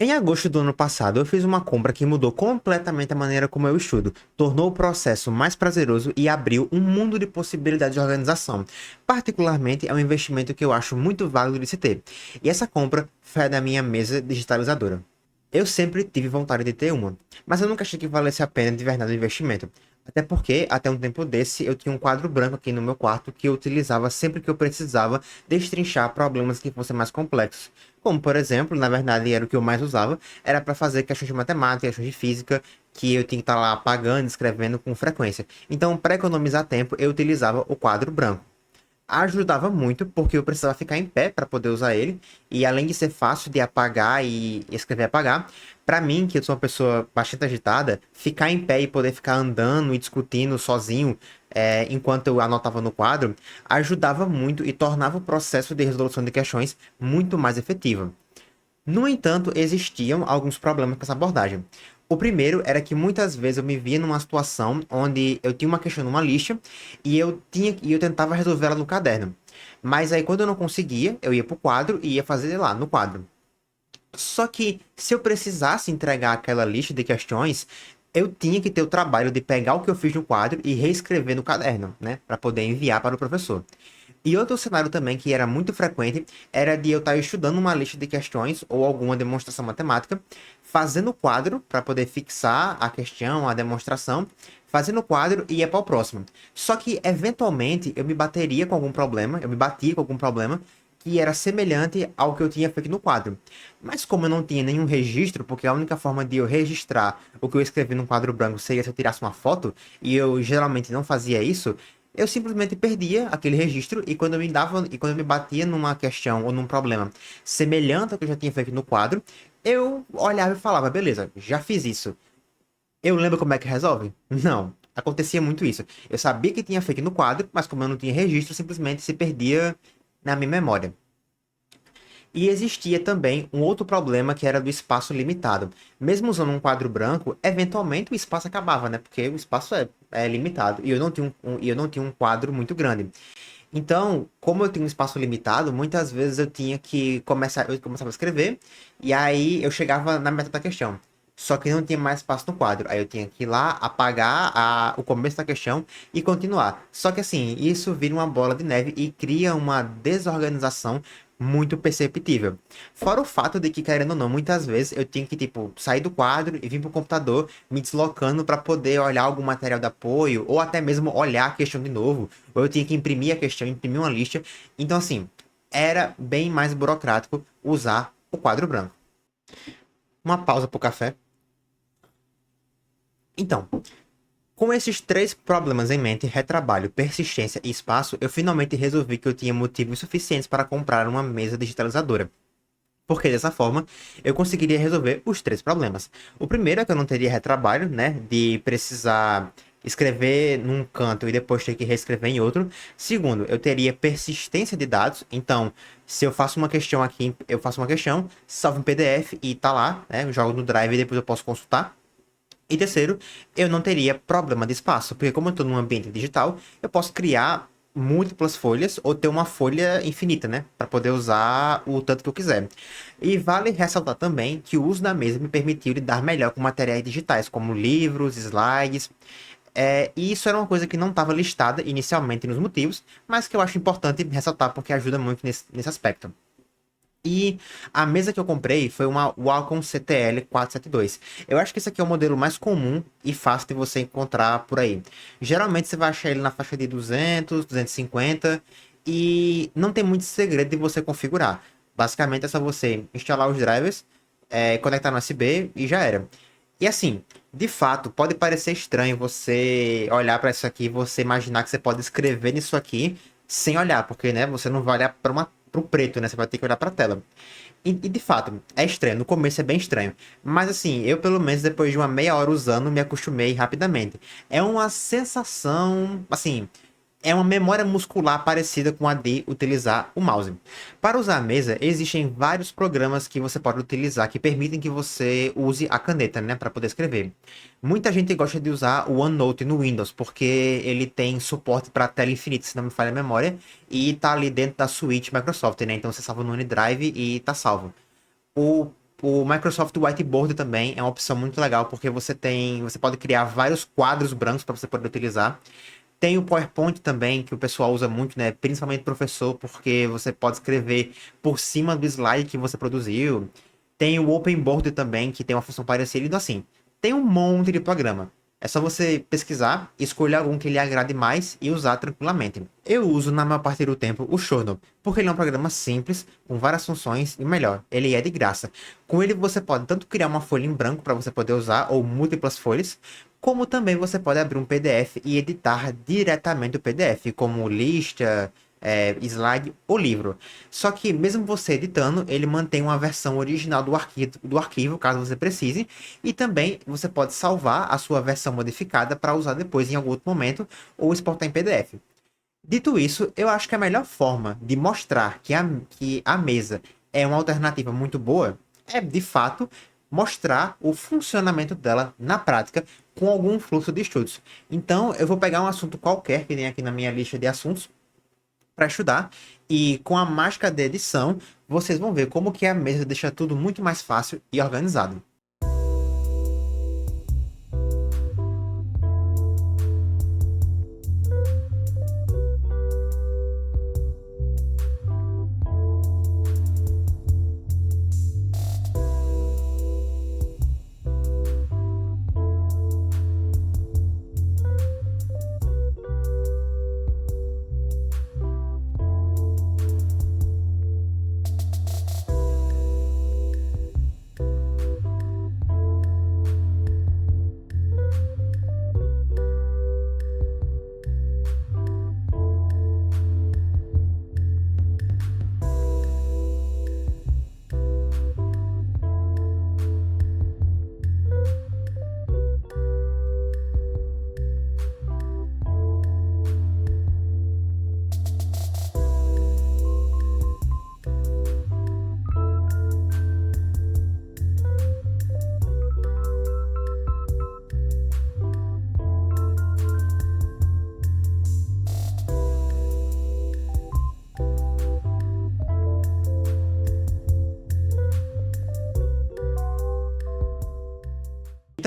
Em agosto do ano passado, eu fiz uma compra que mudou completamente a maneira como eu estudo, tornou o processo mais prazeroso e abriu um mundo de possibilidades de organização. Particularmente, é um investimento que eu acho muito válido de se ter. E essa compra foi a da minha mesa digitalizadora. Eu sempre tive vontade de ter uma, mas eu nunca achei que valesse a pena de verdade o investimento. Até porque, até um tempo desse, eu tinha um quadro branco aqui no meu quarto que eu utilizava sempre que eu precisava destrinchar problemas que fossem mais complexos. Como, por exemplo, na verdade era o que eu mais usava, era para fazer questões de matemática, questões de física, que eu tinha que estar lá apagando, escrevendo com frequência. Então, para economizar tempo, eu utilizava o quadro branco. Ajudava muito porque eu precisava ficar em pé para poder usar ele, e além de ser fácil de apagar e escrever e apagar, para mim, que eu sou uma pessoa bastante agitada, ficar em pé e poder ficar andando e discutindo sozinho, enquanto eu anotava no quadro, ajudava muito e tornava o processo de resolução de questões muito mais efetivo. No entanto, existiam alguns problemas com essa abordagem. O primeiro era que muitas vezes eu me via numa situação onde eu tinha uma questão numa lista e eu tentava resolver ela no caderno. Mas aí quando eu não conseguia, eu ia pro quadro e ia fazer lá no quadro. Só que se eu precisasse entregar aquela lista de questões, eu tinha que ter o trabalho de pegar o que eu fiz no quadro e reescrever no caderno, né, para poder enviar para o professor. E outro cenário também que era muito frequente era de eu estar estudando uma lista de questões ou alguma demonstração matemática, fazendo o quadro para poder fixar a questão, a demonstração, fazendo o quadro e ia para o próximo. Só que eventualmente eu me bateria com algum problema, eu me batia com algum problema que era semelhante ao que eu tinha feito no quadro. Mas como eu não tinha nenhum registro, porque a única forma de eu registrar o que eu escrevi no quadro branco seria se eu tirasse uma foto, e eu geralmente não fazia isso, eu simplesmente perdia aquele registro e quando eu me batia numa questão ou num problema semelhante ao que eu já tinha feito no quadro, eu olhava e falava, beleza, já fiz isso. Eu lembro como é que resolve? Não. Acontecia muito isso. Eu sabia que tinha feito no quadro, mas como eu não tinha registro, simplesmente se perdia na minha memória. E existia também um outro problema que era do espaço limitado. Mesmo usando um quadro branco, eventualmente o espaço acabava, né? Porque o espaço é limitado e eu não tinha um quadro muito grande. Então, como eu tinha um espaço limitado, muitas vezes eu começava a escrever e aí eu chegava na metade da questão. Só que não tinha mais espaço no quadro. Aí eu tinha que ir lá, apagar o começo da questão e continuar. Só que assim, isso vira uma bola de neve e cria uma desorganização muito perceptível. Fora o fato de que, querendo ou não, muitas vezes eu tinha que, tipo, sair do quadro e vir pro computador, me deslocando para poder olhar algum material de apoio, ou até mesmo olhar a questão de novo, ou eu tinha que imprimir a questão, imprimir uma lista. Então, assim, era bem mais burocrático usar o quadro branco. Uma pausa pro café. Então, com esses três problemas em mente, retrabalho, persistência e espaço, eu finalmente resolvi que eu tinha motivos suficientes para comprar uma mesa digitalizadora. Porque dessa forma eu conseguiria resolver os três problemas. O primeiro é que eu não teria retrabalho, né? De precisar escrever num canto e depois ter que reescrever em outro. Segundo, eu teria persistência de dados. Então, se eu faço uma questão aqui, eu faço uma questão, salvo em PDF e tá lá, né? Eu jogo no Drive e depois eu posso consultar. E terceiro, eu não teria problema de espaço, porque como eu estou num ambiente digital, eu posso criar múltiplas folhas ou ter uma folha infinita, né? Para poder usar o tanto que eu quiser. E vale ressaltar também que o uso da mesa me permitiu lidar melhor com materiais digitais, como livros, slides. E isso era uma coisa que não estava listada inicialmente nos motivos, mas que eu acho importante ressaltar porque ajuda muito nesse aspecto. E a mesa que eu comprei foi uma Wacom CTL 472. Eu acho que esse aqui é o modelo mais comum e fácil de você encontrar por aí. Geralmente você vai achar ele na faixa de 200, 250 e não tem muito segredo de você configurar. Basicamente é só você instalar os drivers, conectar no USB e já era. E assim, de fato, pode parecer estranho você olhar para isso aqui e você imaginar que você pode escrever nisso aqui sem olhar, porque né, você não vai olhar para o preto, né? Você vai ter que olhar para a tela. E de fato, é estranho. No começo é bem estranho. Mas assim, eu pelo menos depois de uma meia hora usando, me acostumei rapidamente. É uma sensação, assim, é uma memória muscular parecida com a de utilizar o mouse. Para usar a mesa, existem vários programas que você pode utilizar que permitem que você use a caneta, né, para poder escrever. Muita gente gosta de usar o OneNote no Windows porque ele tem suporte para tela infinita, se não me falha a memória, e tá ali dentro da suíte Microsoft, né? Então você salva no OneDrive e tá salvo. O Microsoft Whiteboard também é uma opção muito legal, porque você pode criar vários quadros brancos para você poder utilizar. Tem o PowerPoint também, que o pessoal usa muito, né? Principalmente professor, porque você pode escrever por cima do slide que você produziu. Tem o Openboard também, que tem uma função parecida. Então, assim, tem um monte de programa. É só você pesquisar, escolher algum que lhe agrade mais e usar tranquilamente. Eu uso na maior parte do tempo o Shortnote, porque ele é um programa simples, com várias funções e melhor, ele é de graça. Com ele você pode tanto criar uma folha em branco para você poder usar, ou múltiplas folhas, como também você pode abrir um PDF e editar diretamente o PDF, como lista, slide ou livro. Só que mesmo você editando, ele mantém uma versão original do arquivo, caso você precise, e também você pode salvar a sua versão modificada para usar depois em algum outro momento ou exportar em PDF. Dito isso, eu acho que a melhor forma de mostrar que a mesa é uma alternativa muito boa é, de fato, mostrar o funcionamento dela na prática com algum fluxo de estudos. Então, eu vou pegar um assunto qualquer que tem aqui na minha lista de assuntos para estudar e com a mágica de edição, vocês vão ver como que a mesa deixa tudo muito mais fácil e organizado.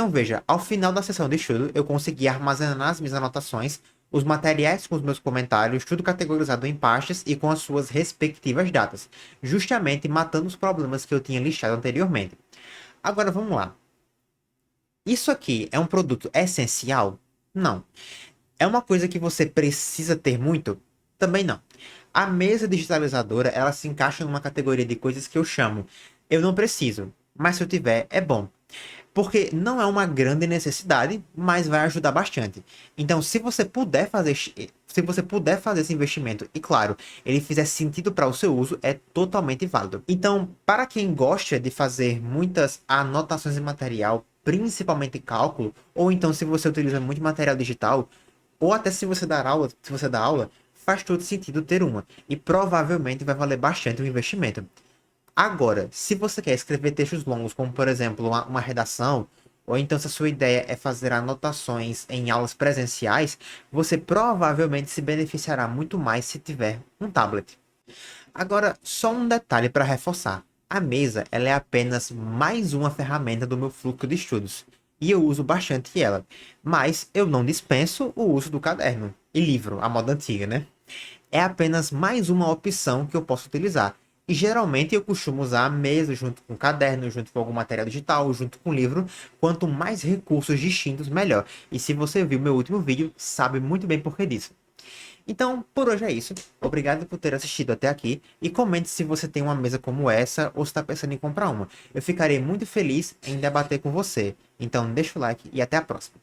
Então veja, ao final da sessão de estudo, eu consegui armazenar as minhas anotações, os materiais com os meus comentários, tudo categorizado em pastas e com as suas respectivas datas, justamente matando os problemas que eu tinha listado anteriormente. Agora vamos lá. Isso aqui é um produto essencial? Não. É uma coisa que você precisa ter muito? Também não. A mesa digitalizadora, ela se encaixa numa categoria de coisas que eu chamo eu não preciso, mas se eu tiver, é bom. Porque não é uma grande necessidade, mas vai ajudar bastante. Então, se você puder fazer esse investimento, e claro, ele fizer sentido para o seu uso, é totalmente válido. Então, para quem gosta de fazer muitas anotações em material, principalmente cálculo, ou então se você utiliza muito material digital, ou até se você dá aula, faz todo sentido ter uma. E provavelmente vai valer bastante o investimento. Agora, se você quer escrever textos longos, como por exemplo uma redação, ou então se a sua ideia é fazer anotações em aulas presenciais, você provavelmente se beneficiará muito mais se tiver um tablet. Agora, só um detalhe para reforçar. A mesa, ela é apenas mais uma ferramenta do meu fluxo de estudos. E eu uso bastante ela. Mas eu não dispenso o uso do caderno e livro, a moda antiga, né? É apenas mais uma opção que eu posso utilizar. E geralmente eu costumo usar a mesa junto com o caderno, junto com algum material digital, junto com o livro. Quanto mais recursos distintos, melhor. E se você viu meu último vídeo, sabe muito bem por que disso. Então, por hoje é isso. Obrigado por ter assistido até aqui. E comente se você tem uma mesa como essa ou está pensando em comprar uma. Eu ficarei muito feliz em debater com você. Então, deixa o like e até a próxima.